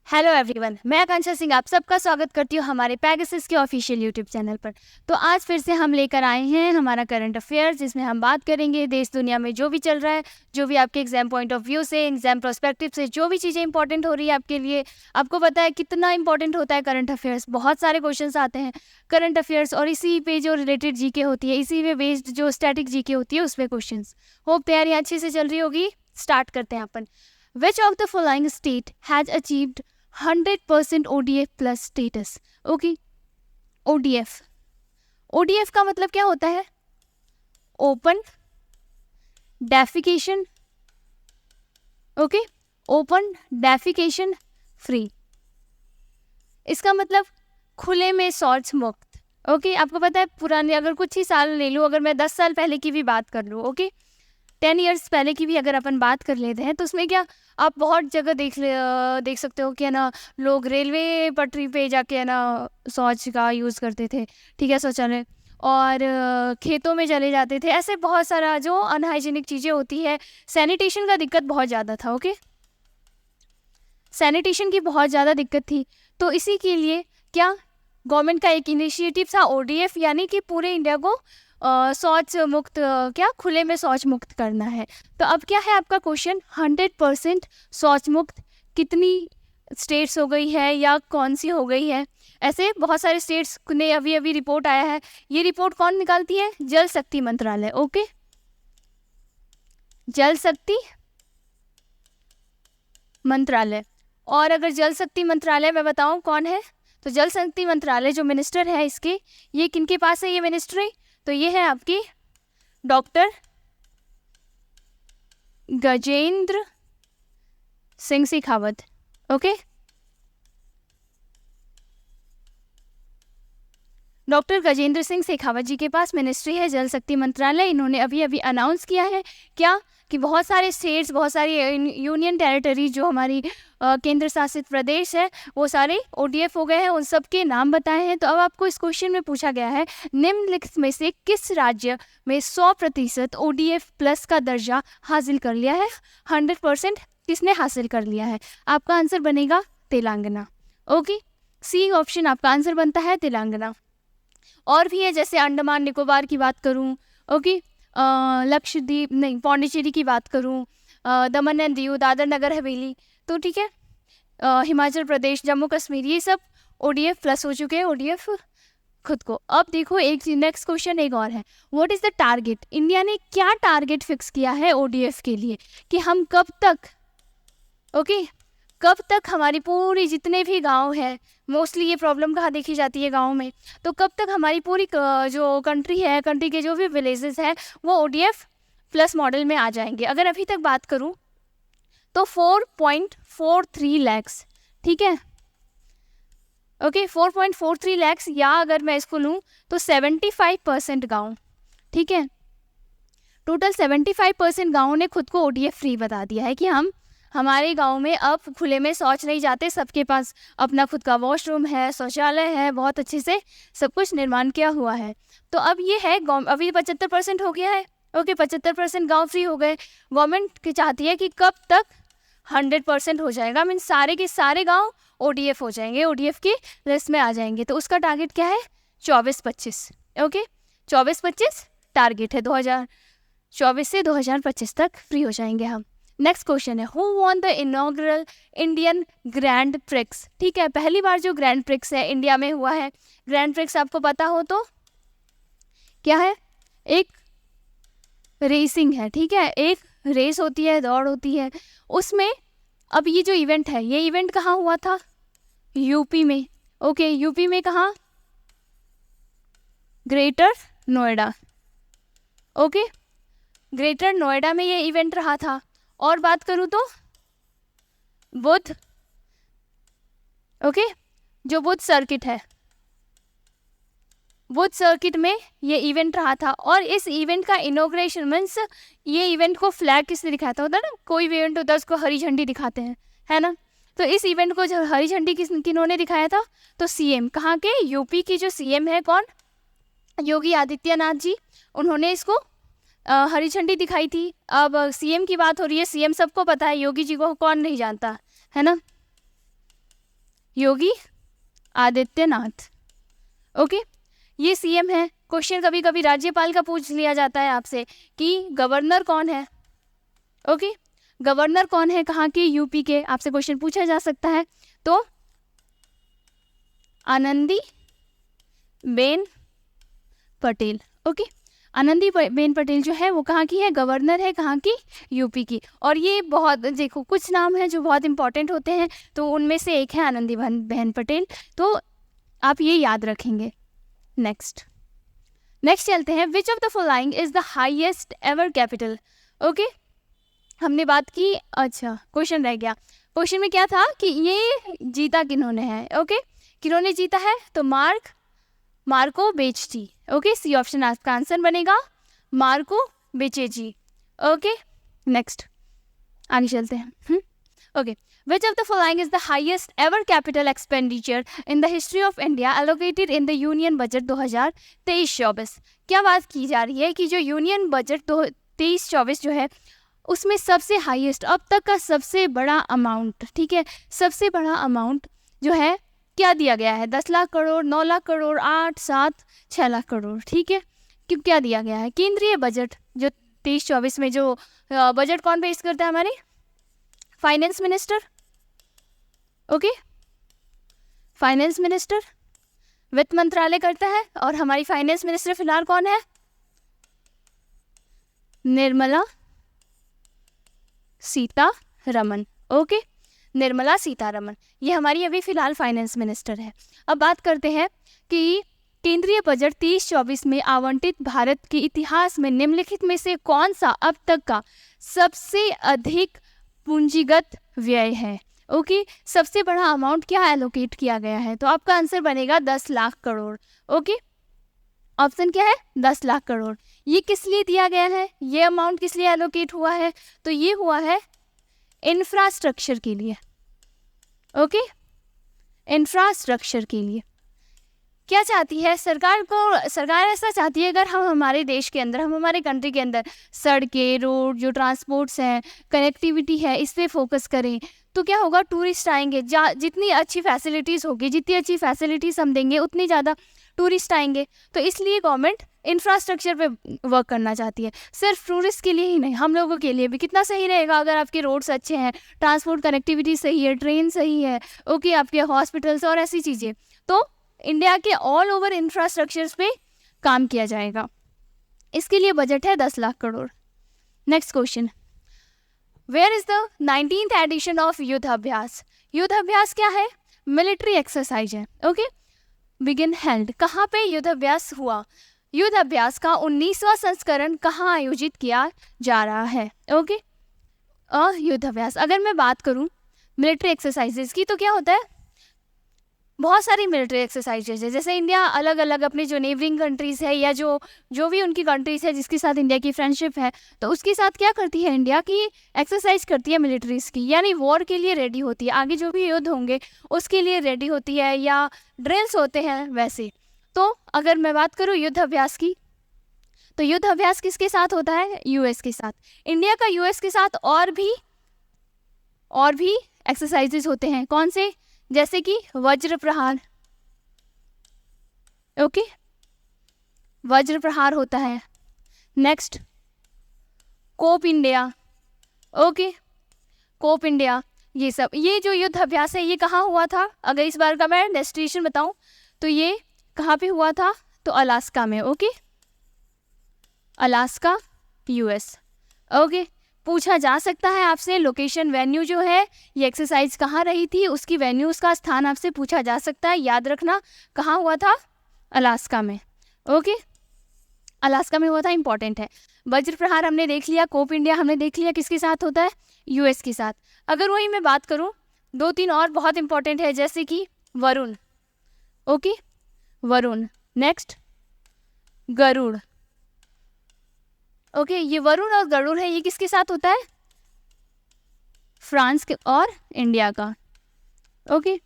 Hello everyone, मैं आकांक्षा सिंह आप सबका स्वागत करती हूँ हमारे पैगासस के ऑफिशियल यूट्यूब चैनल पर। तो आज फिर से हम लेकर आए हैं हमारा करंट अफेयर्स, जिसमें हम बात करेंगे देश दुनिया में जो भी चल रहा है, जो भी आपके एग्जाम पॉइंट ऑफ व्यू से, एग्जाम प्रोस्पेक्टिव से जो भी चीज़ें इंपॉर्टेंट हो रही है आपके लिए। आपको पता है कितना इंपॉर्टेंट होता है करंट अफेयर्स, बहुत सारे क्वेश्चन आते हैं करंट अफेयर्स, और इसी पे जो रिलेटेड जीके होती है, इसी पे बेस्ड जो स्टैटिक जीके होती है उस पर क्वेश्चन। होप तैयारी अच्छे से चल रही होगी। स्टार्ट करते हैं अपन। Which of the following state has achieved 100% ODF plus status? Okay, ODF. ODF का मतलब क्या होता है? Open defecation, okay, open defecation free. इसका मतलब खुले में शौच मुक्त। ओके, आपको पता है पुराने, अगर कुछ ही साल ले लूँ, अगर मैं 10 साल पहले की भी बात कर लूँ, ओके, 10 ईयर्स पहले की भी अगर अपन बात कर लेते हैं, तो उसमें क्या आप बहुत जगह देख सकते हो कि है ना, लोग रेलवे पटरी पे जाके है ना शौच का यूज़ करते थे, ठीक है, शौचालय, और खेतों में चले जाते थे। ऐसे बहुत सारा जो अनहाइजीनिक चीज़ें होती है। सैनिटेशन का दिक्कत बहुत ज़्यादा था। ओके, सैनिटेशन की बहुत ज़्यादा दिक्कत थी, तो इसी के लिए क्या गवर्नमेंट का एक इनिशिएटिव था ODF, यानी कि पूरे इंडिया को शौच मुक्त, क्या खुले में शौच मुक्त करना है। तो अब क्या है आपका क्वेश्चन, 100% शौच मुक्त कितनी स्टेट्स हो गई है या कौन सी हो गई है? ऐसे बहुत सारे स्टेट्स ने अभी अभी रिपोर्ट आया है। ये रिपोर्ट कौन निकालती है? जल शक्ति मंत्रालय। ओके, जल शक्ति मंत्रालय। और अगर जल शक्ति मंत्रालय मैं बताऊं कौन है, तो जल शक्ति मंत्रालय जो मिनिस्टर है इसके, ये किनके पास है ये मिनिस्ट्री? तो ये है आपकी doctor Gajendra Singh Shekhawat. Okay, doctor Gajendra Singh Shekhawat ji के पास मिनिस्ट्री है जल शक्ति मंत्रालय। इन्होंने अभी अभी अनाउंस किया है क्या कि बहुत सारे स्टेट्स, बहुत सारी यूनियन टेरिटरी जो हमारी केंद्र शासित प्रदेश है, वो सारे ODF हो गए हैं। उन सब के नाम बताए हैं। तो अब आपको इस क्वेश्चन में पूछा गया है, निम्नलिखित में से किस राज्य में 100% ODF प्लस का दर्जा हासिल कर लिया है? 100% किसने हासिल कर लिया है? आपका आंसर बनेगा तेलंगाना। ओके, सी ऑप्शन आपका आंसर बनता है तेलंगाना। और भी है, जैसे अंडमान निकोबार की बात करूं, ओके, लक्षद्वीप नहीं, पौंडीचेरी की बात करूं, दमन एंड दीव, दादर नगर हवेली, तो ठीक है, हिमाचल प्रदेश, जम्मू कश्मीर, ये सब ODF प्लस हो चुके हैं, ODF खुद को। अब देखो एक नेक्स्ट क्वेश्चन एक और है, what is the target? India ने क्या टारगेट फिक्स किया है ODF के लिए कि हम कब तक, ओके, कब तक हमारी पूरी जितने भी गांव हैं, मोस्टली ये प्रॉब्लम कहाँ देखी जाती है गाँव में, तो कब तक हमारी पूरी जो कंट्री है, कंट्री के जो भी विलेजेस हैं, वो ODF प्लस मॉडल में आ जाएंगे? अगर अभी तक बात करूँ तो 4.43 लैक्स, ठीक है, ओके, 4.43 लैक्स, या अगर मैं इसको लूँ तो 75% गाँव, ठीक है, टोटल 75% गाँव ने खुद को ODF फ्री बता दिया है कि हमारे गांव में अब खुले में शौच नहीं जाते, सबके पास अपना खुद का वॉशरूम है, शौचालय है, बहुत अच्छे से सब कुछ निर्माण किया हुआ है। तो अब ये है, अभी 75% हो गया है। ओके, 75% गांव फ्री हो गए। गवर्नमेंट की चाहती है कि कब तक 100% हो जाएगा, मीन सारे के सारे गाँव ODF हो जाएंगे, ODF की लिस्ट में आ जाएंगे। तो उसका टारगेट क्या है? 24-25। ओके, 24-25 टारगेट है, 2024 से 2025 तक फ्री हो जाएंगे हम। नेक्स्ट क्वेश्चन है, who won the inaugural Indian grand prix? ठीक है, पहली बार जो ग्रैंड प्रिक्स है इंडिया में हुआ है। ग्रैंड प्रिक्स आपको पता हो तो क्या है? एक रेसिंग है, ठीक है, एक रेस होती है, दौड़ होती है उसमें। अब ये जो इवेंट है, ये इवेंट कहाँ हुआ था? यूपी में। ओके, यूपी में कहाँ? Greater Noida. Okay, greater Noida में ये इवेंट रहा था। और बात करूँ तो बुद्ध, ओके, जो बुद्ध सर्किट है, बुद्ध सर्किट में ये इवेंट रहा था। और इस इवेंट का इनॉग्रेशन मीन्स ये इवेंट को फ्लैग किसने दिखाया था? होता है ना, कोई भी इवेंट होता है उसको हरी झंडी दिखाते हैं, है ना। तो इस इवेंट को जो हरी झंडी किन्होंने दिखाया था? तो CM, कहाँ के? यूपी की जो CM है, कौन? योगी आदित्यनाथ जी, उन्होंने इसको हरी झंडी दिखाई थी। अब CM की बात हो रही है, CM सबको पता है, योगी जी को कौन नहीं जानता, है ना। योगी आदित्यनाथ। ओके, ये सीएम है। क्वेश्चन कभी कभी राज्यपाल का पूछ लिया जाता है आपसे कि गवर्नर कौन है। ओके, गवर्नर कौन है कहाँ के, यूपी के, आपसे क्वेश्चन पूछा जा सकता है। तो Anandi Ben Patel. Okay, Anandi Ben Patel जो है वो कहाँ की है, गवर्नर है, कहाँ की, यूपी की। और ये बहुत, देखो कुछ नाम है जो बहुत इंपॉर्टेंट होते हैं, तो उनमें से एक है आनंदी बेन पटेल, तो आप ये याद रखेंगे। नेक्स्ट चलते हैं, विच of the following is the highest ever capital. Okay, हमने बात की, अच्छा क्वेश्चन रह गया। क्वेश्चन में क्या था कि ये जीता किन्होंने है। ओके, किन्होंने जीता है, तो मार्को बेचेजी। ओके, सी ऑप्शन आपका आंसर बनेगा, मार्को बेचेजी। ओके, नेक्स्ट आगे चलते हैं। Okay, which of the following is the highest ever capital expenditure in the history of India allocated in the union budget 2023-24। क्या बात की जा रही है कि जो यूनियन बजट 23-24 जो है उसमें सबसे हाईएस्ट, अब तक का सबसे बड़ा अमाउंट, ठीक है, सबसे बड़ा अमाउंट जो है क्या दिया गया है, 10 लाख करोड़, 9 लाख करोड़, 8, 7, 6 लाख करोड़, ठीक है, क्यों क्या दिया गया है। केंद्रीय बजट जो 23-24 में जो बजट कौन पेश करता है, हमारे finance minister. Okay, finance minister, वित्त मंत्रालय करता है, और हमारी फाइनेंस मिनिस्टर फिलहाल कौन है, निर्मला सीतारमन। ओके, निर्मला सीतारमन, ये हमारी अभी फिलहाल फाइनेंस मिनिस्टर है। अब बात करते हैं कि केंद्रीय बजट 23-24 में आवंटित भारत के इतिहास में निम्नलिखित में से कौन सा अब तक का सबसे अधिक पूंजीगत व्यय है। ओके, सबसे बड़ा अमाउंट क्या एलोकेट किया गया है, तो आपका आंसर बनेगा 10 लाख करोड़। ओके, ऑप्शन क्या है, 10 लाख करोड़। ये किस लिए दिया गया है, ये अमाउंट किस लिए एलोकेट हुआ है, तो ये हुआ है इंफ्रास्ट्रक्चर के लिए। ओके, इंफ्रास्ट्रक्चर के लिए। क्या चाहती है सरकार ऐसा चाहती है, अगर हम हमारे देश के अंदर, हम हमारे कंट्री के अंदर सड़कें, रोड, जो ट्रांसपोर्ट्स हैं, कनेक्टिविटी है, इस पर फोकस करें, तो क्या होगा, टूरिस्ट आएंगे। जितनी अच्छी फैसिलिटीज़ होगी, जितनी अच्छी फैसिलिटीज़ हम देंगे, उतनी ज़्यादा टूरिस्ट आएंगे। तो इसलिए गवर्नमेंट इंफ्रास्ट्रक्चर पे वर्क करना चाहती है, सिर्फ टूरिस्ट के लिए ही नहीं, हम लोगों के लिए भी। कितना सही रहेगा अगर आपके रोड्स अच्छे हैं, ट्रांसपोर्ट कनेक्टिविटी सही है, ट्रेन सही है, ओके, आपके हॉस्पिटल्स और ऐसी चीज़ें, तो इंडिया के ऑल ओवर इंफ्रास्ट्रक्चर्स पे काम किया जाएगा। इसके लिए बजट है 10 lakh crore. Next question, where is the 19th edition of Yudh Abhyas. Yudh Abhyas क्या है, मिलिट्री एक्सरसाइज है। ओके, बिगिन हेल्ड, कहाँ पे युद्ध अभ्यास हुआ, युद्ध अभ्यास का 19वां संस्करण कहाँ आयोजित किया जा रहा है। ओके, युद्ध अभ्यास, अगर मैं बात करूँ मिलिट्री एक्सरसाइजेज की, तो क्या होता है, बहुत सारी मिलिट्री एक्सरसाइजेज है। जैसे इंडिया अलग अलग अपने जो नेबरिंग कंट्रीज़ है, या जो भी उनकी कंट्रीज़ है जिसके साथ इंडिया की फ्रेंडशिप है, तो उसके साथ क्या करती है, इंडिया की एक्सरसाइज करती है मिलिट्रीज़ की, यानी वॉर के लिए रेडी होती है, आगे जो भी युद्ध होंगे उसके लिए रेडी होती है, या ड्रिल्स होते हैं वैसे। तो अगर मैं बात करूँ युद्ध अभ्यास की, तो युद्ध अभ्यास किसके साथ होता है, यूएस के साथ। इंडिया का यूएस के साथ और भी एक्सरसाइजेज होते हैं, कौन से, जैसे कि वज्र प्रहार। ओके, वज्र प्रहार होता है। Next, cope India. Okay, cope India, ये सब, ये जो युद्ध अभ्यास है ये कहाँ हुआ था, अगर इस बार का मैं डेस्टिनेशन बताऊं तो ये कहाँ पे हुआ था, तो अलास्का में। Okay, Alaska, US. ओके, पूछा जा सकता है आपसे लोकेशन, वेन्यू जो है ये एक्सरसाइज कहाँ रही थी, उसकी वेन्यू, उसका स्थान आपसे पूछा जा सकता है, याद रखना कहाँ हुआ था, अलास्का में। ओके, अलास्का में हुआ था, इंपॉर्टेंट है। वज्र प्रहार हमने देख लिया, कोप इंडिया हमने देख लिया, किसके साथ होता है, यूएस के साथ। अगर वही मैं बात करूँ, 2-3 और बहुत इंपॉर्टेंट है, जैसे कि Varuna. Okay, Varuna. Next, Garuda. Okay, ये वरुण और गरुड़ है, ये किसके साथ होता है, फ्रांस के और इंडिया का। ओके,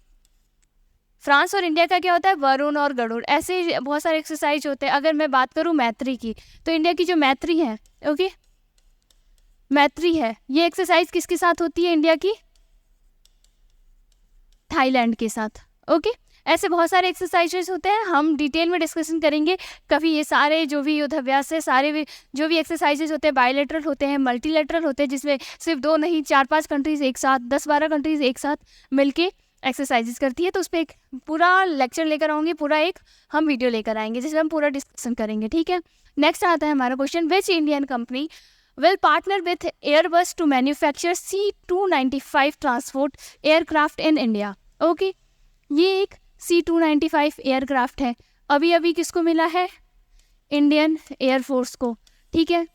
फ्रांस और इंडिया का क्या होता है, वरुण और गरुड़। ऐसे बहुत सारे एक्सरसाइज होते हैं। अगर मैं बात करूं मैत्री की, तो इंडिया की जो मैत्री है, ओके, मैत्री है, ये एक्सरसाइज किसके साथ होती है, इंडिया की, थाईलैंड के साथ। ओके, ऐसे बहुत सारे एक्सरसाइजेस होते हैं, हम डिटेल में डिस्कशन करेंगे कभी। ये सारे जो भी युद्धाभ्यास है, सारे जो भी एक्सरसाइजेस होते हैं बायलैटरल होते हैं, मल्टीलैटरल होते हैं, जिसमें सिर्फ 2 नहीं 4-5 कंट्रीज़ एक साथ, 10-12 कंट्रीज़ एक साथ मिलके एक्सरसाइजेस करती है। तो उस पर एक पूरा लेक्चर लेकर आऊँगी, पूरा एक हम वीडियो लेकर आएंगे जिसमें हम पूरा डिस्कशन करेंगे, ठीक है। नेक्स्ट आता है हमारा question, which Indian company will partner with Airbus to manufacture C295 transport aircraft in India. Okay, ये एक C295 एयरक्राफ्ट है, अभी अभी किसको मिला है? इंडियन एयरफोर्स को, ठीक है,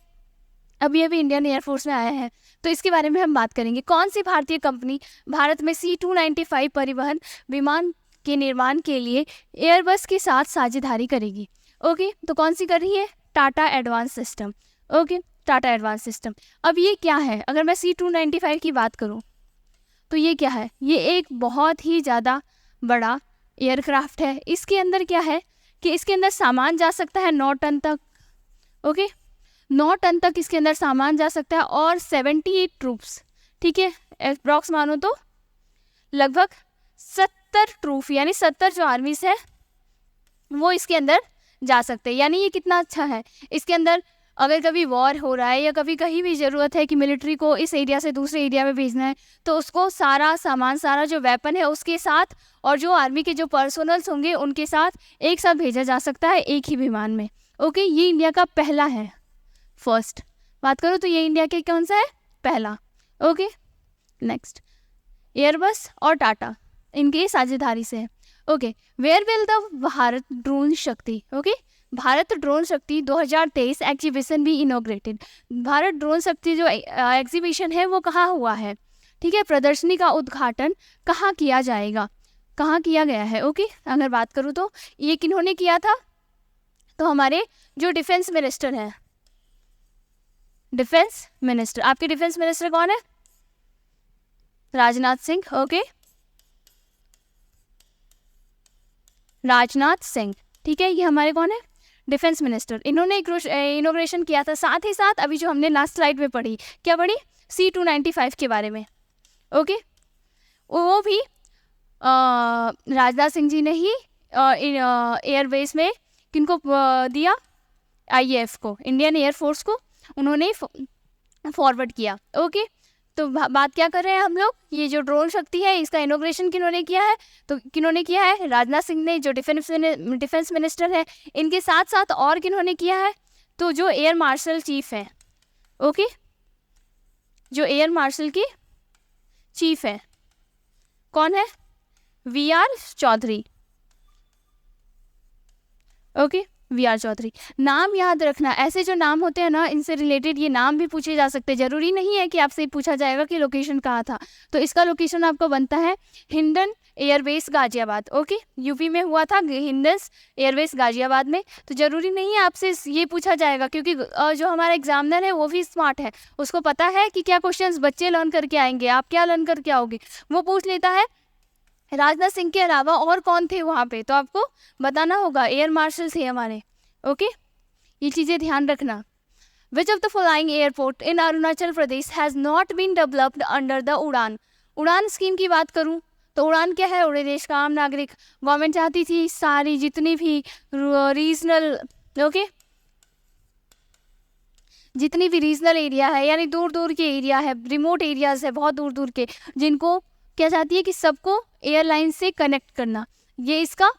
अभी अभी इंडियन एयरफोर्स में आया है। तो इसके बारे में हम बात करेंगे। कौन सी भारतीय कंपनी भारत में C295 परिवहन विमान के निर्माण के लिए एयरबस के साथ साझेदारी करेगी? ओके, तो कौन सी कर रही है? Tata advance system. Okay, Tata advance system. अब ये क्या है? अगर मैं C295 की बात करूं तो ये क्या है? ये एक बहुत ही ज़्यादा बड़ा एयरक्राफ्ट है। इसके अंदर क्या है कि इसके अंदर सामान जा सकता है 9 टन तक। ओके, 9 टन तक इसके अंदर सामान जा सकता है और 78 ट्रूप्स, ठीक है, अप्रॉक्स मानो तो लगभग 70 ट्रूप यानी 70 जो आर्मीज है वो इसके अंदर जा सकते हैं। यानी ये कितना अच्छा है। इसके अंदर अगर कभी वॉर हो रहा है या कभी कहीं भी ज़रूरत है कि मिलिट्री को इस एरिया से दूसरे एरिया में भेजना है, तो उसको सारा सामान, सारा जो वेपन है उसके साथ और जो आर्मी के जो पर्सनल्स होंगे उनके साथ एक साथ भेजा जा सकता है एक ही विमान में। ओके, ये इंडिया का पहला है, फर्स्ट बात करो तो ये इंडिया के कौन सा है? पहला। ओके, नेक्स्ट एयरबस और टाटा इनके साझेदारी से है। Okay, where will the Bharat drone Shakti, okay, Bharat drone Shakti 2023 exhibition भी इनॉग्रेटेड। भारत ड्रोन शक्ति जो एग्जीबिशन है वो कहाँ हुआ है? ठीक है, प्रदर्शनी का उद्घाटन कहाँ किया जाएगा? कहाँ किया गया है? ओके, अगर बात करूँ तो ये किन्होंने किया था? तो हमारे जो डिफेंस मिनिस्टर हैं, डिफेंस मिनिस्टर, आपके डिफेंस मिनिस्टर कौन है? राजनाथ सिंह। ओके, राजनाथ सिंह, ठीक है, ये हमारे कौन है? Defence minister. इन्होंने इनोग्रेशन किया था। साथ ही साथ अभी जो हमने लास्ट स्लाइड में पढ़ी, क्या पढ़ी? C295 के बारे में। ओके, वो भी राजनाथ सिंह जी ने ही एयरबेस में किनको दिया? IAF को, इंडियन एयरफोर्स को उन्होंने फॉरवर्ड किया। ओके, तो बात क्या कर रहे हैं हम लोग? ये जो ड्रोन शक्ति है इसका इनोग्रेशन किन्होंने किया है? तो किन्होंने किया है? राजनाथ सिंह ने, जो डिफेंस मिनिस्टर है। इनके साथ साथ और किन्होंने किया है? तो जो एयर मार्शल चीफ है, ओके, जो एयर मार्शल की चीफ है कौन है? VR Chaudhari. Okay, VR Chaudhari. नाम याद रखना, ऐसे जो नाम होते हैं ना, इनसे रिलेटेड ये नाम भी पूछे जा सकते हैं। ज़रूरी नहीं है कि आपसे पूछा जाएगा कि लोकेशन कहाँ था। तो इसका लोकेशन आपको बनता है Hindon airbase Ghaziabad. Okay, UP में हुआ था हिंडन एयरबेस गाजियाबाद में। तो ज़रूरी नहीं है आपसे ये पूछा जाएगा, क्योंकि जो हमारा एग्जामिनर है वो भी स्मार्ट है, उसको पता है कि क्या क्वेश्चन बच्चे लर्न करके आएंगे, आप क्या लर्न करके आओगे। वो पूछ लेता है राजनाथ सिंह के अलावा और कौन थे वहाँ पे, तो आपको बताना होगा एयर मार्शल थे हमारे। ओके, ये चीज़ें ध्यान रखना। Which of the following airport in Arunachal Pradesh has not been developed under the UDAN? UDAN scheme की बात करूँ तो उड़ान क्या है? उड़े देश का आम नागरिक। गवर्नमेंट चाहती थी सारी जितनी भी रीजनल, ओके, जितनी भी रीजनल एरिया है, यानी दूर दूर के एरिया है, रिमोट एरियाज है, बहुत दूर दूर के, जिनको क्या चाहती है कि सबको एयरलाइन से कनेक्ट करना। ये इसका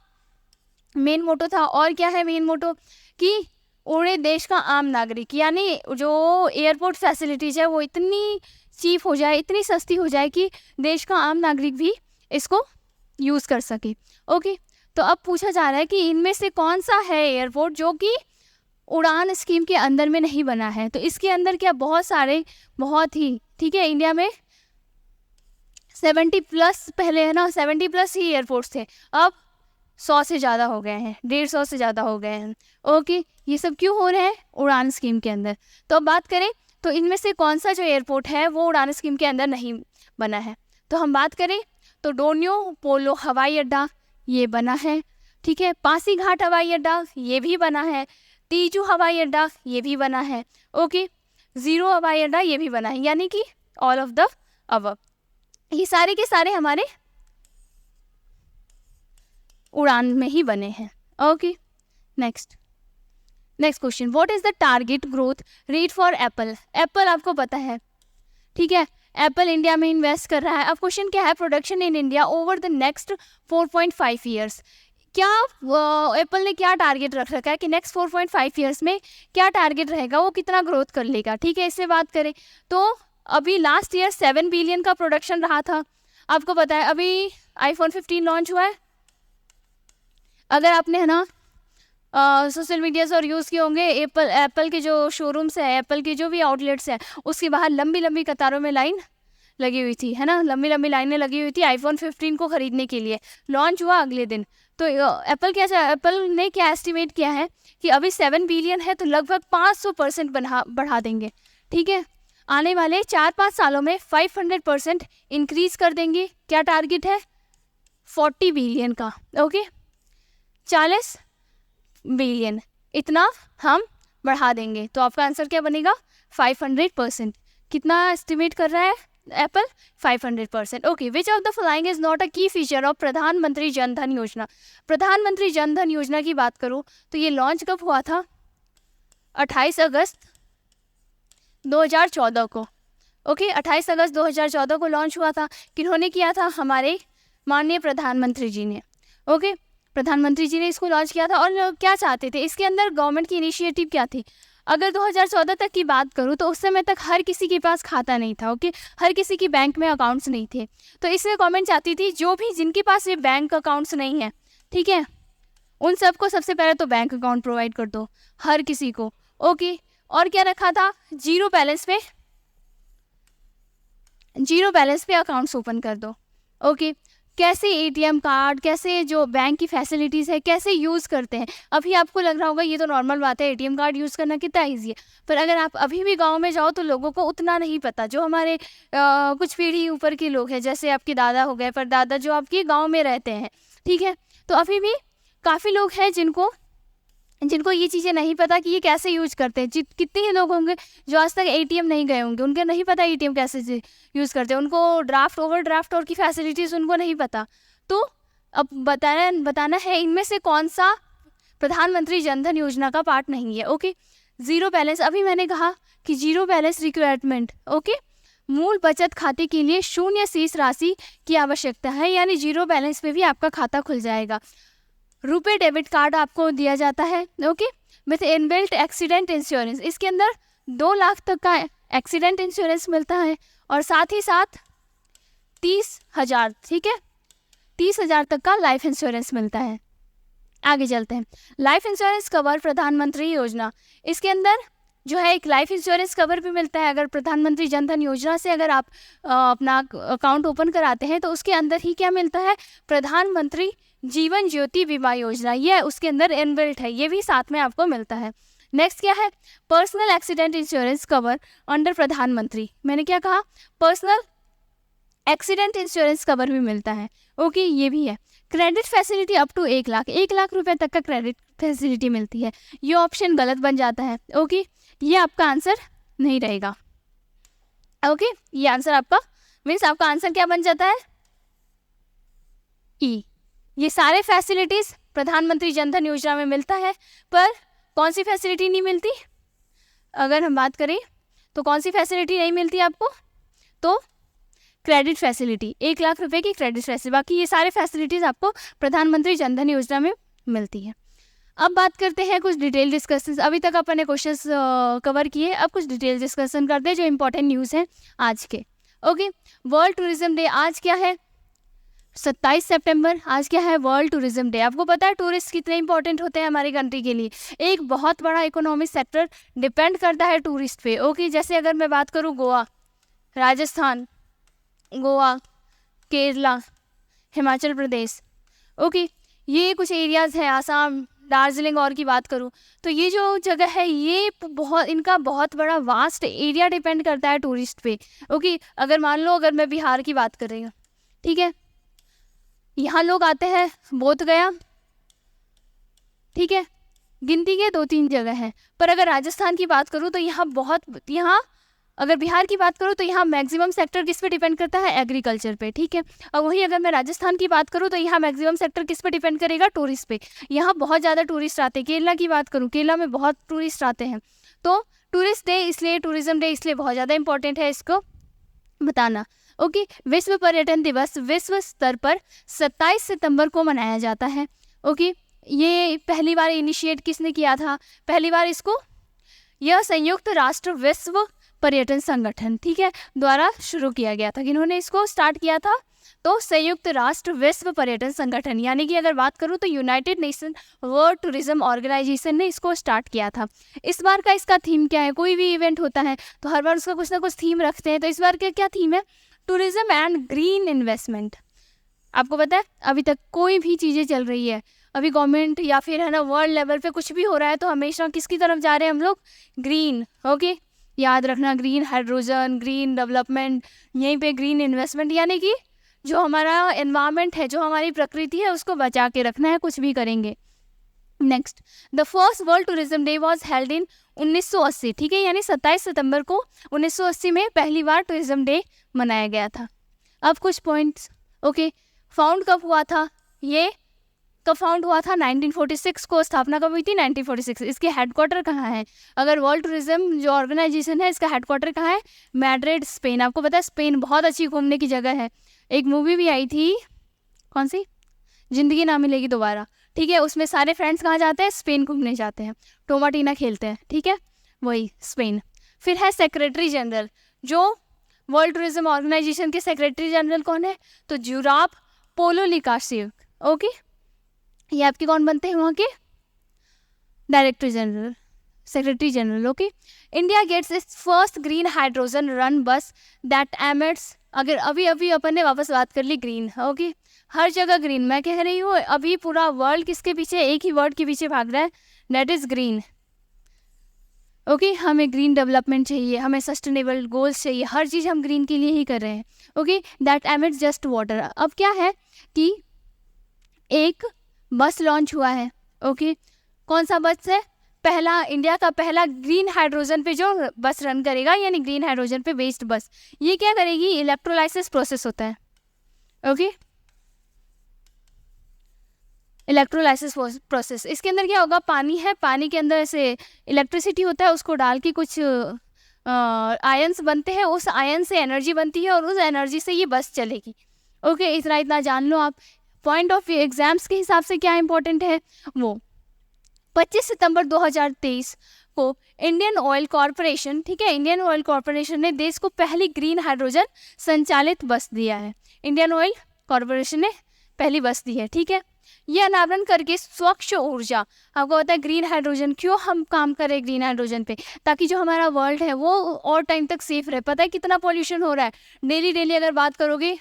मेन मोटो था। और क्या है मेन मोटो? कि उड़े देश का आम नागरिक, यानी जो एयरपोर्ट फैसिलिटीज़ है वो इतनी चीप हो जाए, इतनी सस्ती हो जाए कि देश का आम नागरिक भी इसको यूज़ कर सके। ओके, तो अब पूछा जा रहा है कि इनमें से कौन सा है एयरपोर्ट जो कि उड़ान स्कीम के अंदर में नहीं बना है? तो इसके अंदर क्या बहुत सारे, बहुत ही, ठीक है, इंडिया में 70+ पहले है ना, 70+ ही एयरपोर्ट्स थे, अब 100 से ज़्यादा हो गए हैं, 150 से ज़्यादा हो गए हैं। ओके, ये सब क्यों हो रहे हैं? उड़ान स्कीम के अंदर। तो अब बात करें तो इनमें से कौन सा जो एयरपोर्ट है वो उड़ान स्कीम के अंदर नहीं बना है? तो हम बात करें तो डोन्यो पोलो हवाई अड्डा ये बना है, ठीक है, पासीघाट हवाई अड्डा ये भी बना है, तीजू हवाई अड्डा ये भी बना है, ओके, ज़ीरो हवाई अड्डा ये भी बना है, यानी कि ऑल ऑफ द अबव। ये सारे के सारे हमारे उड़ान में ही बने हैं। Okay, next question, what is the target growth rate for Apple? Apple आपको पता है, ठीक है, एप्पल इंडिया में इन्वेस्ट कर रहा है। अब क्वेश्चन क्या है, production in India over the next 4.5 years. क्या एप्पल ने क्या टारगेट रख रखा है कि नेक्स्ट 4.5 ईयर्स में क्या टारगेट रहेगा, वो कितना ग्रोथ कर लेगा, ठीक है। इससे बात करें तो अभी लास्ट ईयर 7 बिलियन का प्रोडक्शन रहा था, आपको पता है। अभी आईफोन 15 लॉन्च हुआ है, अगर आपने है ना सोशल मीडियाज और यूज़ किए होंगे, एप्पल के जो शोरूम्स है, एप्पल के जो भी आउटलेट्स हैं, उसके बाहर लंबी लंबी कतारों में लाइन लगी हुई थी, है ना, लंबी लंबी लाइनें लगी हुई थी आईफोन 15 को ख़रीदने के लिए। लॉन्च हुआ अगले दिन। तो एप्पल ने क्या एस्टिमेट किया है कि अभी 7 बिलियन है तो लगभग 500% बढ़ा देंगे, ठीक है। आने वाले 4-5 सालों में 500% इंक्रीज कर देंगे। क्या टारगेट है? 40 बिलियन का। ओके, 40 बिलियन इतना हम बढ़ा देंगे। तो आपका आंसर क्या बनेगा? 500%। कितना एस्टिमेट कर रहा है Apple? 500%। Okay, which of the following is not a की फीचर ऑफ प्रधानमंत्री जन धन योजना? प्रधानमंत्री जन धन योजना की बात करूँ तो ये लॉन्च कब हुआ था? 28 अगस्त 2014 को। ओके, 28 अगस्त 2014 को लॉन्च हुआ था। किन्होंने किया था? हमारे माननीय प्रधानमंत्री जी ने। ओके, प्रधानमंत्री जी ने इसको लॉन्च किया था। और क्या चाहते थे इसके अंदर, गवर्नमेंट की इनिशिएटिव क्या थी? अगर 2014 तक की बात करूँ तो उस समय तक हर किसी के पास खाता नहीं था। ओके, हर किसी की बैंक में अकाउंट्स नहीं थे। तो इसलिए गवर्नमेंट चाहती थी जो भी जिनके पास ये बैंक अकाउंट्स नहीं है, ठीक है, उन सबको सबसे पहले तो बैंक अकाउंट प्रोवाइड कर दो, हर किसी को। ओके, और क्या रखा था? जीरो बैलेंस पे अकाउंट्स ओपन कर दो। ओके, कैसे एटीएम कार्ड, कैसे जो बैंक की फैसिलिटीज़ है, कैसे यूज़ करते हैं। अभी आपको लग रहा होगा ये तो नॉर्मल बात है, एटीएम कार्ड यूज़ करना कितना ईजी है, पर अगर आप अभी भी गांव में जाओ तो लोगों को उतना नहीं पता। जो हमारे कुछ पीढ़ी ऊपर के लोग हैं, जैसे आपके दादा हो गए, परदादा, जो आपके गाँव में रहते हैं, ठीक है, तो अभी भी काफ़ी लोग हैं जिनको ये चीज़ें नहीं पता कि ये कैसे यूज करते हैं। कितने ही लोग होंगे जो आज तक एटीएम नहीं गए होंगे, उनके नहीं पता एटीएम कैसे यूज़ करते हैं, उनको ड्राफ्ट, ओवरड्राफ्ट और की फैसिलिटीज़ उनको नहीं पता। तो अब बताना है इनमें से कौन सा प्रधानमंत्री जनधन योजना का पार्ट नहीं है। ओके, ज़ीरो बैलेंस, अभी मैंने कहा कि जीरो बैलेंस रिक्वायरमेंट। ओके, मूल बचत खाते के लिए शून्य शेष राशि की आवश्यकता है, यानी जीरो बैलेंस पे भी आपका खाता खुल जाएगा। रुपे डेबिट कार्ड आपको दिया जाता है। Okay, with inbuilt accident insurance, इसके अंदर 2 लाख तक का एक्सीडेंट इंश्योरेंस मिलता है और साथ ही साथ 30,000, ठीक है, 30,000 तक का लाइफ इंश्योरेंस मिलता है। आगे चलते हैं, लाइफ इंश्योरेंस कवर प्रधानमंत्री योजना, इसके अंदर जो है एक लाइफ इंश्योरेंस कवर भी मिलता है। अगर प्रधानमंत्री जनधन योजना से अगर आप अपना अकाउंट ओपन कराते हैं तो उसके अंदर ही क्या मिलता है? प्रधानमंत्री जीवन ज्योति बीमा योजना, ये उसके अंदर इनबिल्ट है, ये भी साथ में आपको मिलता है। नेक्स्ट क्या है? Personal accident insurance cover under प्रधानमंत्री। मैंने क्या कहा? पर्सनल एक्सीडेंट इंश्योरेंस कवर भी मिलता है। ओके, ये भी है। Credit facility up to 1 lakh रुपए तक का क्रेडिट फैसिलिटी मिलती है। ये ऑप्शन गलत बन जाता है। ओके, ये आपका आंसर नहीं रहेगा। ओके, ये आंसर आपका मीन्स आपका आंसर क्या बन जाता है? ई। ये सारे फैसिलिटीज़ प्रधानमंत्री जनधन योजना में मिलता है, पर कौन सी फैसिलिटी नहीं मिलती? अगर हम बात करें तो कौन सी फैसिलिटी नहीं मिलती आपको? तो क्रेडिट फैसिलिटी, 1 लाख रुपए की क्रेडिट फैसिलिटी। बाकी ये सारे फैसिलिटीज़ आपको प्रधानमंत्री जनधन योजना में मिलती है। अब बात करते हैं कुछ डिटेल डिस्कशन। अभी तक अपन ने क्वेश्चंस कवर किए, अब कुछ डिटेल डिस्कशन करते हैं जो इंपॉर्टेंट न्यूज़ हैं आज के। ओके, वर्ल्ड टूरिज्म डे आज क्या है? 27 सितंबर। आज क्या है? World tourism day. आपको पता है टूरिस्ट कितने इंपॉर्टेंट होते हैं हमारी कंट्री के लिए। एक बहुत बड़ा इकोनॉमिक सेक्टर डिपेंड करता है टूरिस्ट पे। ओके, जैसे अगर मैं बात करूँ गोवा, राजस्थान, गोवा, केरला, हिमाचल प्रदेश, ओके, ये कुछ एरियाज़ हैं, आसाम, दार्जिलिंग और की बात करूँ तो ये जो जगह है ये इनका बहुत बड़ा वास्ट एरिया डिपेंड करता है टूरिस्ट पे। ओके, अगर मान लो अगर मैं बिहार की बात कर रही हूँ, ठीक है, यहाँ लोग आते हैं बोध गया, ठीक है, गिनती के 2-3 जगह हैं। पर अगर राजस्थान की बात करूँ तो यहाँ अगर बिहार की बात करूँ तो यहाँ मैक्सिमम सेक्टर किस पे डिपेंड करता है, एग्रीकल्चर पे, ठीक है। और वही अगर मैं राजस्थान की बात करूँ तो यहाँ मैक्सिमम सेक्टर किस पे डिपेंड करेगा, टूरिस्ट पे। यहाँ बहुत ज़्यादा टूरिस्ट आते हैं। केरला की बात करूँ, केरला में बहुत टूरिस्ट आते हैं। तो टूरिस्ट डे इसलिए, टूरिज्म डे इसलिए बहुत ज़्यादा इंपॉर्टेंट है इसको बताना। ओके, विश्व पर्यटन दिवस विश्व स्तर पर 27 सितंबर को मनाया जाता है। ओके, ये पहली बार इनिशिएट किसने किया था, पहली बार इसको यह संयुक्त राष्ट्र विश्व पर्यटन संगठन, ठीक है, द्वारा शुरू किया गया था। किन्होंने इसको स्टार्ट किया था, तो संयुक्त राष्ट्र विश्व पर्यटन संगठन, यानी कि अगर बात करूँ तो United Nation World Tourism Organisation ने इसको स्टार्ट किया था। इस बार का इसका थीम क्या है, कोई भी इवेंट होता है तो हर बार उसका कुछ ना कुछ थीम रखते हैं, तो इस बार का क्या थीम है, टूरिज्म एंड ग्रीन इन्वेस्टमेंट। आपको पता है अभी तक कोई भी चीज़ें चल रही है, अभी गवर्नमेंट या फिर है ना वर्ल्ड लेवल पे कुछ भी हो रहा है तो हमेशा किसकी तरफ जा रहे हैं हम लोग, ग्रीन। ओके, याद रखना, ग्रीन हाइड्रोजन, ग्रीन डेवलपमेंट, यहीं पे ग्रीन इन्वेस्टमेंट, यानी कि जो हमारा एनवायरनमेंट है, जो हमारी प्रकृति है, उसको बचा के रखना है, कुछ भी करेंगे। Next, the first world tourism day was held in 1980, ठीक है, यानी 27 सितंबर को 1980 में पहली बार टूरिज्म डे मनाया गया था। अब कुछ पॉइंट्स। ओके, फाउंड कब हुआ था, ये कब फाउंड हुआ था, 1946 को स्थापना कब हुई थी, 1946। इसके हेडक्वार्टर कहाँ है, अगर वर्ल्ड टूरिज्म जो ऑर्गेनाइजेशन है इसका हेडक्वार्टर कहाँ है, मैड्रिड, स्पेन। आपको पता है स्पेन बहुत अच्छी घूमने की जगह है, एक मूवी भी आई थी, कौन सी, जिंदगी ना मिलेगी दोबारा, ठीक है, उसमें सारे फ्रेंड्स कहाँ जाते हैं, स्पेन घूमने जाते हैं, टोमाटीना खेलते हैं, ठीक है, वही स्पेन। फिर है सेक्रेटरी जनरल, जो वर्ल्ड टूरिज्म ऑर्गेनाइजेशन के सेक्रेटरी जनरल कौन है, तो जुराब पोलोलिकाशिव। ओके, ये आपके कौन बनते हैं वहाँ के, director general, secretary general. Okay, India gets its first green hydrogen run bus that emits, अगर अभी अभी अपन ने वापस बात कर ली ग्रीन। ओके, हर जगह ग्रीन, मैं कह रही हूँ अभी पूरा वर्ल्ड किसके पीछे, एक ही वर्ड के पीछे भाग रहा है, दैट इज ग्रीन। ओके, हमें ग्रीन डेवलपमेंट चाहिए, हमें सस्टेनेबल गोल्स चाहिए, हर चीज़ हम ग्रीन के लिए ही कर रहे हैं। Okay, that emits just water. अब क्या है कि एक बस लॉन्च हुआ है। ओके, कौन सा बस है, पहला, इंडिया का पहला ग्रीन हाइड्रोजन पे जो बस रन करेगा, यानी ग्रीन हाइड्रोजन पे बेस्ड बस। ये क्या करेगी, इलेक्ट्रोलाइसिस प्रोसेस होता है। ओके, इलेक्ट्रोलाइसिस प्रोसेस, इसके अंदर क्या होगा, पानी है, पानी के अंदर ऐसे इलेक्ट्रिसिटी होता है, उसको डाल के कुछ आयंस बनते हैं, उस आयन से एनर्जी बनती है और उस एनर्जी से ये बस चलेगी। ओके, इतना जान लो आप। पॉइंट ऑफ एग्जाम्स के हिसाब से क्या इंपॉर्टेंट है, वो 25 सितंबर 2023 को इंडियन ऑयल कॉरपोरेशन, ठीक है, इंडियन ऑयल कॉरपोरेशन ने देश को पहली ग्रीन हाइड्रोजन संचालित बस दिया है। इंडियन ऑयल कॉरपोरेशन ने पहली बस दी है, ठीक है। ये अनावरण करके स्वच्छ ऊर्जा, आपको पता है ग्रीन हाइड्रोजन, क्यों हम काम कर रहे हैं ग्रीन हाइड्रोजन पे, ताकि जो हमारा वर्ल्ड है वो और टाइम तक सेफ रहे। पता है कितना पॉल्यूशन हो रहा है, डेली अगर बात करोगे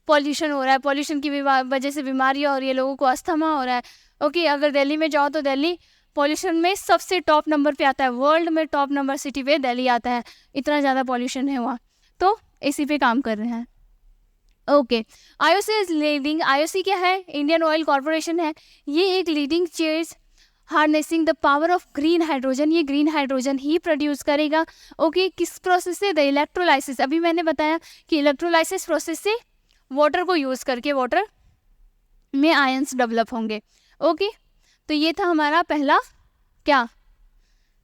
पॉल्यूशन हो रहा है, पॉल्यूशन की वजह से बीमारियाँ हो रही है, लोगों को अस्थमा हो रहा है। ओके, अगर दिल्ली में जाओ तो दिल्ली पॉल्यूशन में सबसे टॉप नंबर पे आता है, वर्ल्ड में टॉप नंबर सिटी पे दिल्ली आता है, इतना ज़्यादा पॉल्यूशन है वहाँ, तो इसी पे काम कर रहे हैं। Okay, IOC is leading, IOC क्या है, इंडियन ऑयल कॉरपोरेशन है, ये एक leading chairs harnessing the power of green hydrogen, ये ग्रीन हाइड्रोजन ही प्रोड्यूस करेगा। ओके, किस प्रोसेस से, द इलेक्ट्रोलाइसिस, अभी मैंने बताया कि इलेक्ट्रोलाइसिस प्रोसेस से वाटर को यूज़ करके वाटर में आयंस डेवलप होंगे। ओके, तो ये था हमारा पहला क्या,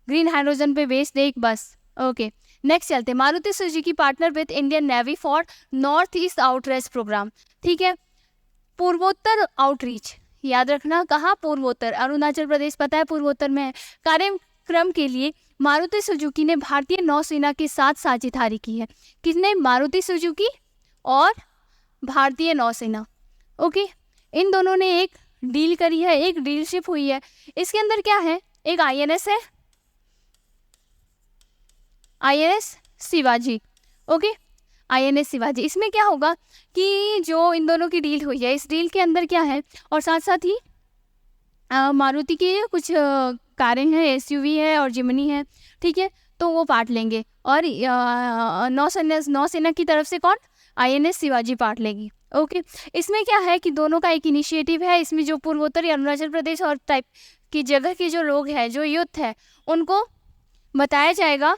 ग्रीन हाइड्रोजन पे बेस्ड एक बस। ओके, नेक्स्ट चलते, Maruti Suzuki partner with Indian Navy for north east outreach programme, ठीक है, पूर्वोत्तर आउटरीच, याद रखना कहाँ, पूर्वोत्तर, अरुणाचल प्रदेश पता है पूर्वोत्तर में है। कार्यक्रम के लिए मारुति सुजुकी ने भारतीय नौसेना के साथ साझेदारी की है। किसने, मारुति सुजुकी और भारतीय नौसेना। ओके, इन दोनों ने एक डील करी है, एक डीलशिप हुई है। इसके अंदर क्या है, एक आईएनएस है, INS Shivaji. Okay, INS Shivaji, इसमें क्या होगा कि जो इन दोनों की डील हुई है, इस डील के अंदर क्या है, और साथ साथ ही मारुति के कुछ कारें हैं, एसयूवी है और जिमनी है, ठीक है, तो वो पार्ट लेंगे। और नौसेना की तरफ से कौन, आईएनएस शिवाजी पार्ट लेगी। ओके, इसमें क्या है कि दोनों का एक इनिशिएटिव है, इसमें जो पूर्वोत्तर अरुणाचल प्रदेश और टाइप की जगह के जो लोग हैं, जो यूथ है, उनको बताया जाएगा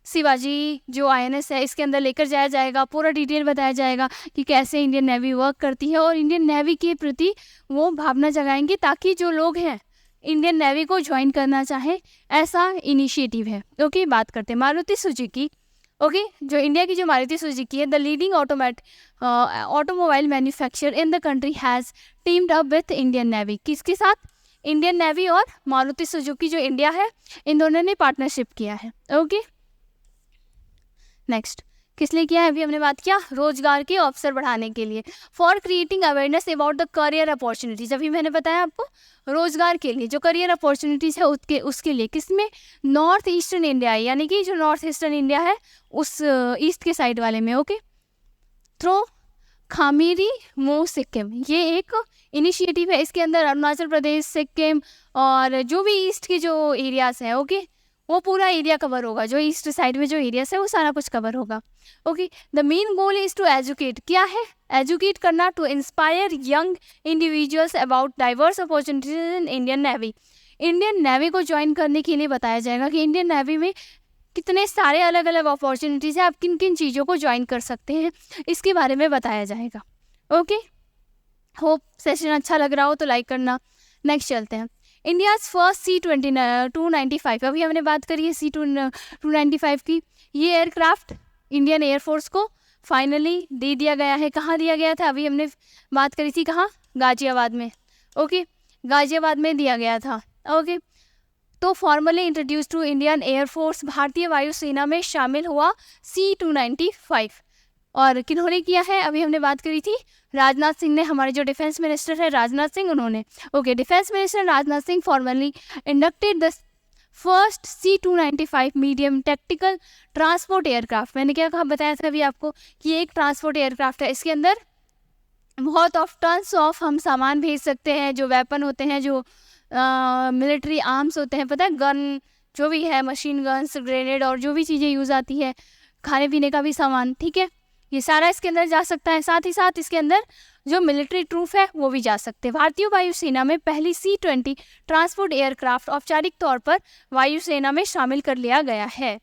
शिवाजी जो INS है इसके अंदर लेकर जाया जाएगा, पूरा डिटेल बताया जाएगा कि कैसे इंडियन नेवी वर्क करती है, और इंडियन नेवी के प्रति वो भावना जगाएंगे ताकि जो लोग हैं इंडियन नेवी को ज्वाइन करना चाहें, ऐसा इनिशिएटिव है। ओके, बात करते हैं मारुति सुजुकी। ओके, जो इंडिया की जो मारुति सुजुकी है, the leading automobile manufacturer in the country has teemed up with Indian navy. किसके साथ? इंडियन नेवी और मारुति सुजुकी जो इंडिया है, इन दोनों ने पार्टनरशिप किया है। ओके, नेक्स्ट किस लिए किया है? अभी हमने बात किया रोजगार के अवसर बढ़ाने के लिए, for creating awareness about the career opportunities. अभी मैंने बताया आपको रोजगार के लिए जो करियर अपॉर्चुनिटीज है उसके लिए, किसमें? नॉर्थ ईस्टर्न इंडिया, यानी कि जो नॉर्थ ईस्टर्न इंडिया है उस ईस्ट के साइड वाले में। ओके, थ्रो खामेरी मो सिक्किम, ये एक इनिशिएटिव है। इसके अंदर अरुणाचल प्रदेश, सिक्किम और जो भी ईस्ट के जो एरियाज हैं, ओके, वो पूरा एरिया कवर होगा। जो ईस्ट साइड में जो एरियाज है वो सारा कुछ कवर होगा। Okay, the main goal is to educate, क्या है? एजुकेट करना, to inspire young individuals about diverse opportunities in Indian Navy. Indian Navy को ज्वाइन करने के लिए बताया जाएगा कि इंडियन नेवी में कितने सारे अलग अलग अपॉर्चुनिटीज़ हैं, आप किन किन चीज़ों को ज्वाइन कर सकते हैं, इसके बारे में बताया जाएगा। ओके, होप सेशन अच्छा लग रहा हो तो लाइक करना। नेक्स्ट चलते हैं, इंडियाज़ फर्स्ट C-295। अभी हमने बात करी है C-295 की। ये एयरक्राफ्ट इंडियन एयरफोर्स को फाइनली दे दिया गया है। कहाँ दिया गया था? अभी हमने बात करी थी, कहाँ? गाजियाबाद में। ओके, गाजियाबाद में दिया गया था। ओके, तो formally introduce to Indian air force, Bharatiya Vayusena में शामिल हुआ C-295। और किन्होंने किया है? अभी हमने बात करी थी राजनाथ सिंह ने, हमारे जो डिफेंस मिनिस्टर है राजनाथ सिंह, उन्होंने। Okay, defence minister Rajnath Singh formally inducted the first C-295 medium tactical transport aircraft. मैंने क्या कहा, बताया था अभी आपको कि ये एक ट्रांसपोर्ट एयरक्राफ्ट है। इसके अंदर बहुत ऑफ टन्स ऑफ हम सामान भेज सकते हैं, जो वेपन होते हैं, जो मिलिट्री आर्म्स होते हैं, पता है, गन जो भी है, मशीन गन्स, ग्रेनेड और जो भी चीज़ें यूज़ आती है, खाने पीने का भी सामान, ठीक है, ये सारा इसके अंदर जा सकता है। साथ ही साथ इसके अंदर जो मिलिट्री ट्रूप है वो भी जा सकते हैं। भारतीय वायुसेना में पहली C-20 ट्रांसपोर्ट एयरक्राफ्ट औपचारिक तौर पर वायुसेना में शामिल कर लिया गया है।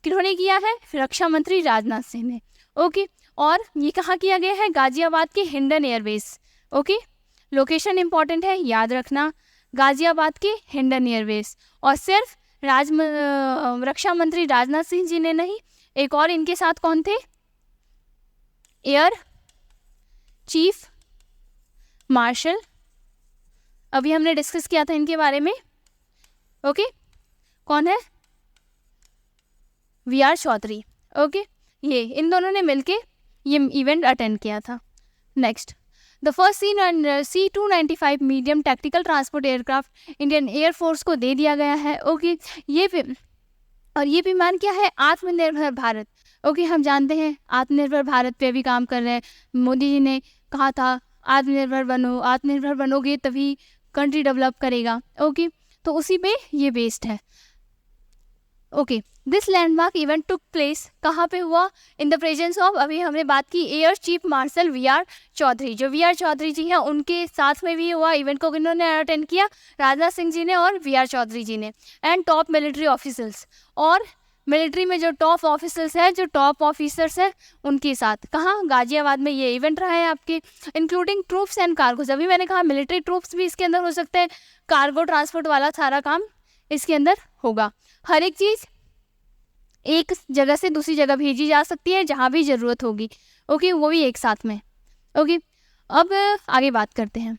किन्होंने किया है? रक्षा मंत्री राजनाथ सिंह ने। ओके, और ये कहाँ किया गया है? गाजियाबाद के Hindon airbase. Okay, location important है, याद रखना, गाजियाबाद के हिंडन एयरबेस। और सिर्फ रक्षा मंत्री राजनाथ सिंह जी ने नहीं, एक और इनके साथ कौन थे? एयर चीफ मार्शल, अभी हमने डिस्कस किया था इनके बारे में। ओके, कौन है? VR चौधरी। ओके, ये इन दोनों ने मिलके ये इवेंट अटेंड किया था। Next, the first C-295 medium tactical transport aircraft Indian air force को दे दिया गया है। ओके, ये विमान क्या है? आत्मनिर्भर भारत। ओके, हम जानते हैं आत्मनिर्भर भारत पे भी काम कर रहे हैं। मोदी जी ने कहा था आत्मनिर्भर बनो, आत्मनिर्भर बनोगे तभी कंट्री डेवलप करेगा। ओके, तो उसी पे ये बेस्ड है। Okay, this landmark event took place, कहाँ पे हुआ? इन द प्रेजेंस ऑफ, अभी हमने बात की air chief marshal VR Chaudhari. जो VR चौधरी जी हैं उनके साथ में भी हुआ इवेंट को। किन्होंने अटेंड किया? राजनाथ सिंह जी ने और VR चौधरी जी ने। एंड टॉप मिलिट्री ऑफिसर्स, और मिलिट्री में जो टॉप ऑफिसर्स हैं, जो टॉप ऑफिसर्स हैं उनके साथ। कहाँ? गाजियाबाद में ये इवेंट रहा है आपके। इंक्लूडिंग ट्रूप्स एंड कार्गोज, अभी मैंने कहा मिलिट्री ट्रूप्स भी इसके अंदर हो सकते हैं, कार्गो ट्रांसपोर्ट वाला सारा काम इसके अंदर होगा। हर एक चीज़ एक जगह से दूसरी जगह भेजी जा सकती है जहाँ भी ज़रूरत होगी। ओके, वो भी एक साथ में। ओके, अब आगे बात करते हैं।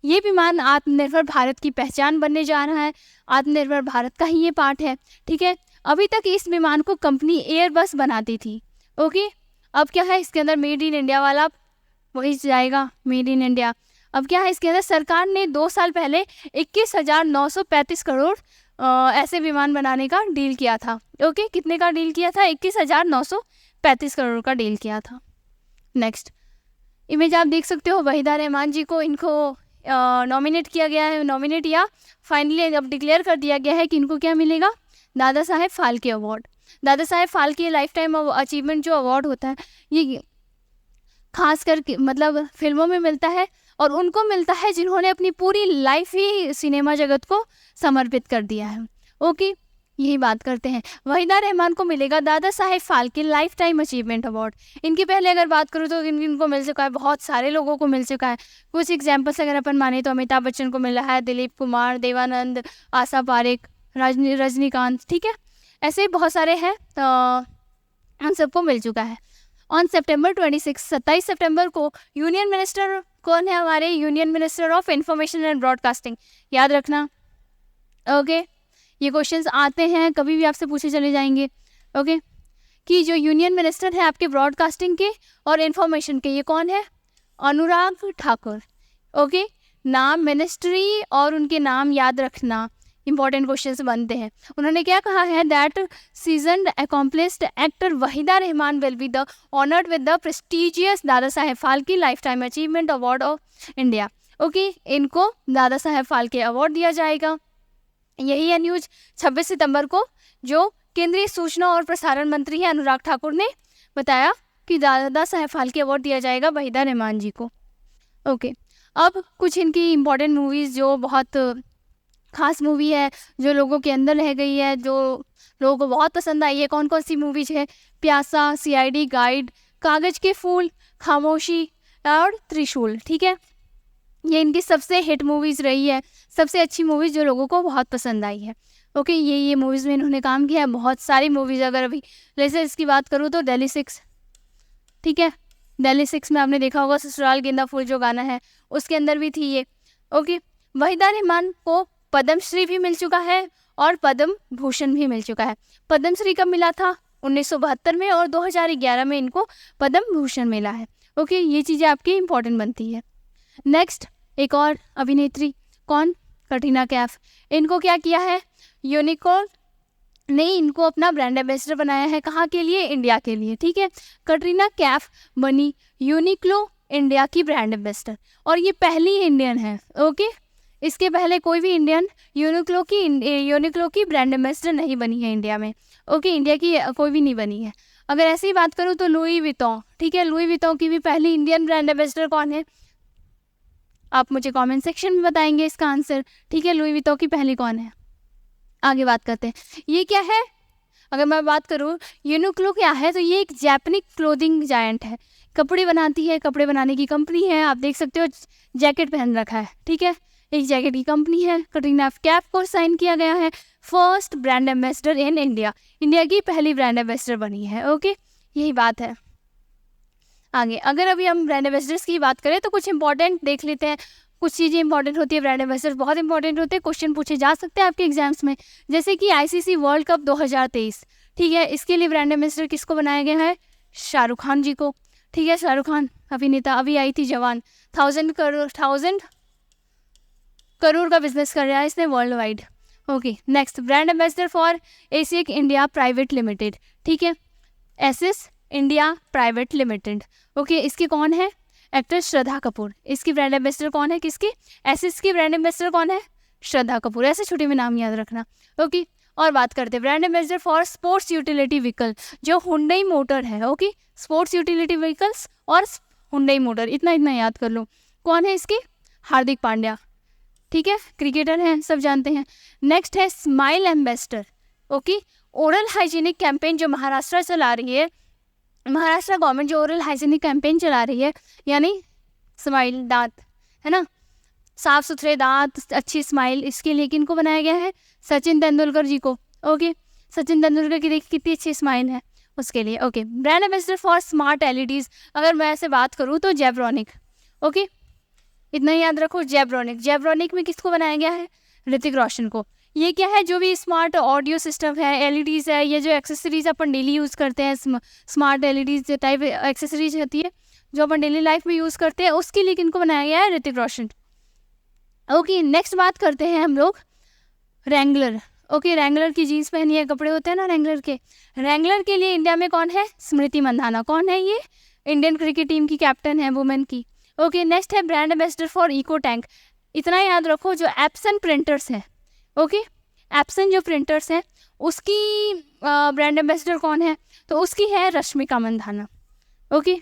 ये विमान आत्मनिर्भर भारत की पहचान बनने जा रहा है, आत्मनिर्भर भारत का ही ये पार्ट है। ठीक है, अभी तक इस विमान को कंपनी एयरबस बनाती थी। ओके, अब क्या है? इसके अंदर मेड इन इंडिया वाला वही जाएगा, मेड इन इंडिया। अब क्या है? इसके अंदर सरकार ने 2 साल पहले 21,935 करोड़ ऐसे विमान बनाने का डील किया था। ओके, कितने का डील किया था? 21,935 करोड़ का डील किया था। नेक्स्ट इमेज आप देख सकते हो, वहीदा रहमान जी को इनको नॉमिनेट किया गया है, नॉमिनेट या फाइनली अब डिक्लेयर कर दिया गया है कि इनको क्या मिलेगा? दादा साहेब फाल्के अवार्ड। दादा Saheb Phalke lifetime achievement जो अवार्ड होता है, ये खास करके मतलब फिल्मों में मिलता है, और उनको मिलता है जिन्होंने अपनी पूरी लाइफ ही सिनेमा जगत को समर्पित कर दिया है। ओके, यही बात करते हैं। वहीदा रहमान को मिलेगा Dada Saheb Phalke lifetime achievement award. इनकी पहले अगर बात करूँ तो इनको मिल चुका है, बहुत सारे लोगों को मिल चुका है। कुछ एग्जाम्पल्स अगर अपन माने तो अमिताभ बच्चन को मिला है, दिलीप कुमार, देवानंद, आशा पारेख, रजनीकांत, ठीक है, ऐसे ही बहुत सारे हैं, तो उन सबको मिल चुका है। ऑन September 26, 27 सितंबर को यूनियन मिनिस्टर कौन है हमारे? Union minister of information and broadcasting, याद रखना। ओके, ये क्वेश्चंस आते हैं, कभी भी आपसे पूछे चले जाएंगे। ओके, कि जो यूनियन मिनिस्टर है आपके ब्रॉडकास्टिंग के और इंफॉर्मेशन के, ये कौन है? अनुराग ठाकुर। ओके, नाम, मिनिस्ट्री और उनके नाम याद रखना, इंपॉर्टेंट क्वेश्चंस बनते हैं। उन्होंने क्या कहा है? That seasoned accomplished actor Waheeda Rehman will be the honoured with the prestigious Dada Saheb Phalke lifetime achievement award of India. Okay, इनको दादा साहेब फाल्के अवार्ड दिया जाएगा। यही है न्यूज 26 सितंबर को, जो केंद्रीय सूचना और प्रसारण मंत्री हैं अनुराग ठाकुर ने बताया कि दादा साहेब फाल्के अवार्ड दिया जाएगा वहीदा रहमान जी को। ओके, अब कुछ इनकी इम्पॉर्टेंट मूवीज़ जो बहुत खास मूवी है, जो लोगों के अंदर रह गई है, जो लोगों को बहुत पसंद आई है, कौन कौन सी मूवीज है? प्यासा, CID गाइड, कागज के फूल, खामोशी और त्रिशूल, ठीक है, ये इनकी सबसे हिट मूवीज़ रही है, सबसे अच्छी मूवीज़ जो लोगों को बहुत पसंद आई है। ओके, ये मूवीज़ में इन्होंने काम किया है, बहुत सारी मूवीज़। अगर अभी जैसे इसकी बात करूँ तो दिल्ली 6, ठीक है, दिल्ली 6 में आपने देखा होगा ससुराल गेंदा फूल जो गाना है, उसके अंदर भी थी ये। ओके, वहीदा रहमान को पद्मश्री भी मिल चुका है और पद्म भूषण भी मिल चुका है। पद्मश्री कब मिला था? 1972 में, और 2011 में इनको पद्म भूषण मिला है। ओके, ये चीज़ें आपकी इंपॉर्टेंट बनती है। नेक्स्ट, एक और अभिनेत्री, कौन? कटरीना कैफ। इनको क्या किया है? यूनिकॉर्न ने इनको अपना ब्रांड एम्बेसडर बनाया है। कहाँ के लिए? इंडिया के लिए, ठीक है। कटरीना कैफ बनी यूनिक्लो इंडिया की ब्रांड एम्बेसडर, और ये पहली इंडियन है। ओके, इसके पहले कोई भी इंडियन यूनिक्लो की ब्रांड एम्बेसडर नहीं बनी है इंडिया में। ओके, इंडिया की कोई भी नहीं बनी है। अगर ऐसे ही बात करूँ तो लुई विटॉन, ठीक है, लुई विटॉन की भी पहली इंडियन ब्रांड एम्बेसडर कौन है? आप मुझे कमेंट सेक्शन में बताएंगे इसका आंसर, ठीक है। लुई विटॉन की पहली कौन है? आगे बात करते हैं। ये क्या है? अगर मैं बात करूँ यूनिक्लो क्या है, तो ये एक जापानीज क्लोथिंग जायंट है, कपड़े बनाती है, कपड़े बनाने की कंपनी है। आप देख सकते हो जैकेट पहन रखा है, ठीक है, एक जैकेट की कंपनी है। कटरीना कैफ को साइन किया गया है first brand ambassador in India, India की पहली ब्रांड एम्बेसडर बनी है। ओके, यही बात है। आगे अगर अभी हम ब्रांड एम्बेसडर्स की बात करें तो कुछ इंपॉर्टेंट देख लेते हैं। कुछ चीज़ें इंपॉर्टेंट होती है, ब्रांड एम्बेसडर बहुत इंपॉर्टेंट होते हैं, क्वेश्चन पूछे जा सकते हैं आपके एग्जाम्स में। जैसे कि ICC वर्ल्ड कप 2023, ठीक है, इसके लिए ब्रांड एम्बेसडर किसको बनाया गया है? शाहरुख खान जी को, ठीक है। शाहरुख खान अभिनेता, अभी आई थी जवान, 1000 करोड़ का बिजनेस कर रहा है इसने world wide. Okay, next, brand ambassador for एसिक India private limited, ठीक है, एसिस इंडिया प्राइवेट लिमिटेड। ओके, इसकी कौन है? एक्ट्रेस श्रद्धा कपूर। इसकी ब्रांड एम्बेसडर कौन है? किसकी? एसिस की ब्रांड एम्बेसडर कौन है? श्रद्धा कपूर। ऐसे छोटे में नाम याद रखना। ओके, और बात करते हैं brand ambassador for sports utility vehicle, जो हुंडई मोटर है। ओके, स्पोर्ट्स यूटिलिटी व्हीकल्स और हुंडई मोटर, इतना याद कर लो। कौन है इसकी? हार्दिक पांड्या, ठीक है, क्रिकेटर हैं, सब जानते हैं। नेक्स्ट है smile ambassador. Okay, oral hygienic campaign जो महाराष्ट्र चला रही है, महाराष्ट्र गवर्नमेंट जो ओरल हाइजीनिक कैंपेन चला रही है, यानी स्माइल, दांत है ना, साफ सुथरे दांत, अच्छी स्माइल, इसके लिए किनको बनाया गया है? सचिन तेंदुलकर जी को। ओके, सचिन तेंदुलकर की देखिए कितनी अच्छी स्माइल है, उसके लिए। Okay, brand ambassador for smart LEDs, अगर मैं ऐसे बात करूँ तो जेब्रॉनिक। ओके, इतना याद रखो, जेब्रॉनिक में किसको बनाया गया है? ऋतिक रोशन को। ये क्या है? जो भी स्मार्ट ऑडियो सिस्टम है, LEDs है, ये जो एक्सेसरीज अपन डेली यूज़ करते हैं, स्मार्ट LEDs टाइप एक्सेसरीज होती है जो अपन डेली लाइफ में यूज़ करते हैं, उसके लिए किनको बनाया गया है? ऋतिक रोशन। ओके, नेक्स्ट बात करते हैं हम लोग रैंगलर। ओके, रैंगलर की जीन्स पहनी है, कपड़े होते हैं ना रैंगलर के। रैंगलर के लिए इंडिया में कौन है? स्मृति मंधाना। कौन है ये? इंडियन क्रिकेट टीम की कैप्टन है, वुमेन की। ओके, नेक्स्ट है brand ambassador for Eco Tank. इतना याद रखो, जो एप्सन प्रिंटर्स हैं, ओके, एप्सन जो प्रिंटर्स हैं उसकी ब्रांड एम्बेसडर कौन है? तो उसकी है रश्मिका मंदाना। ओके,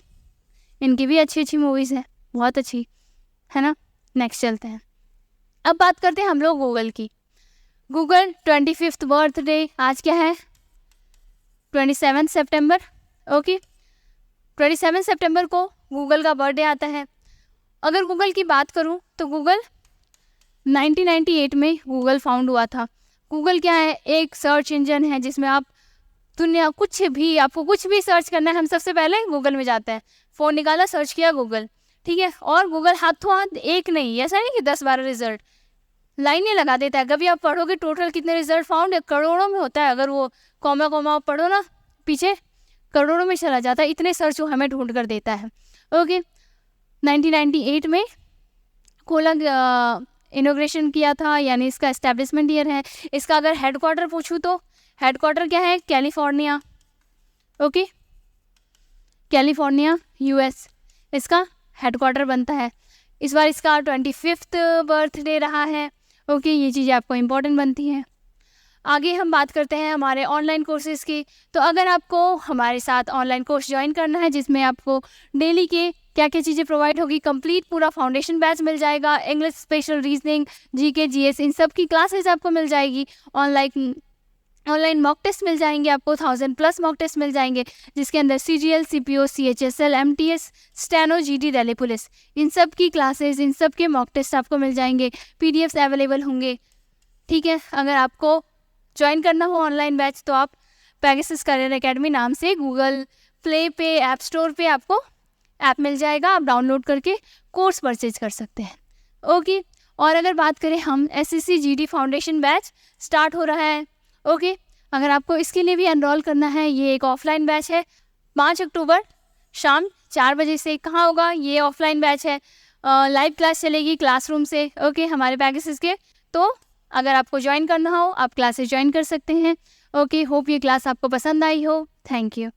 इनकी भी अच्छी मूवीज़ है, बहुत अच्छी है ना। नेक्स्ट चलते हैं, अब बात करते हैं हम लोग गूगल की। गूगल 25th बर्थडे, आज क्या है 27 सितंबर। ओके, 27 सितंबर को गूगल का बर्थडे आता है। अगर गूगल की बात करूं तो गूगल 1998 में गूगल फाउंड हुआ था। गूगल क्या है, एक सर्च इंजन है जिसमें आप दुनिया आपको कुछ भी सर्च करना है, हम सबसे पहले गूगल में जाते हैं। फ़ोन निकाला, सर्च किया, गूगल, ठीक है। और गूगल हाथों हाथ एक नहीं, ऐसा नहीं कि 10-12 रिजल्ट लाइनें लगा देता है। कभी आप पढ़ोगे टोटल कितने रिजल्ट फाउंड है, करोड़ों में होता है। अगर वो कॉमा कॉमा आप पढ़ो ना पीछे, करोड़ों में चला जाता है, इतने सर्च वो हमें ढूंढ कर देता है। ओके, 1998 में खोला इनोग्रेशन किया था, यानी इसका एस्टेब्लिशमेंट ईयर है। इसका अगर हेडक्वार्टर पूछूँ तो हेडक्वार्टर क्या है, कैलिफोर्निया। ओके, कैलिफोर्निया यूएस इसका हेडक्वार्टर बनता है। इस बार इसका 25th बर्थडे रहा है। ओके, ये चीज़ें आपको इम्पोर्टेंट बनती हैं। आगे हम बात करते हैं हमारे ऑनलाइन कोर्सेज़ की। तो अगर आपको हमारे साथ ऑनलाइन कोर्स ज्वाइन करना है जिसमें आपको डेली के क्या क्या चीज़ें प्रोवाइड होगी, कंप्लीट पूरा फाउंडेशन बैच मिल जाएगा, English, special reasoning, GK, GS, इन सब की क्लासेस आपको मिल जाएगी। ऑनलाइन मॉक टेस्ट मिल जाएंगे आपको, 1000+ मॉक टेस्ट मिल जाएंगे, जिसके अंदर CGL, CPO, CHSL, MTS, steno, GD, Delhi police, इन सब की क्लासेस, इन सब के मॉक टेस्ट आपको मिल जाएंगे। PDFs अवेलेबल होंगे, ठीक है। अगर आपको ज्वाइन करना हो ऑनलाइन बैच तो आप पेगासस करियर एकेडमी नाम से गूगल प्ले पे, ऐप स्टोर पे आपको ऐप मिल जाएगा, आप डाउनलोड करके कोर्स परचेज कर सकते हैं। ओके, और अगर बात करें हम SSC GD foundation batch start हो रहा है। ओके, अगर आपको इसके लिए भी एनरोल करना है, ये एक ऑफलाइन बैच है। 5 अक्टूबर शाम 4 बजे से कहाँ होगा, ये ऑफलाइन बैच है, लाइव क्लास चलेगी क्लासरूम से। ओके, हमारे पेगासस के। तो अगर आपको ज्वाइन करना हो आप क्लासेस ज्वाइन कर सकते हैं। ओके, होप ये क्लास आपको पसंद आई हो। Thank you.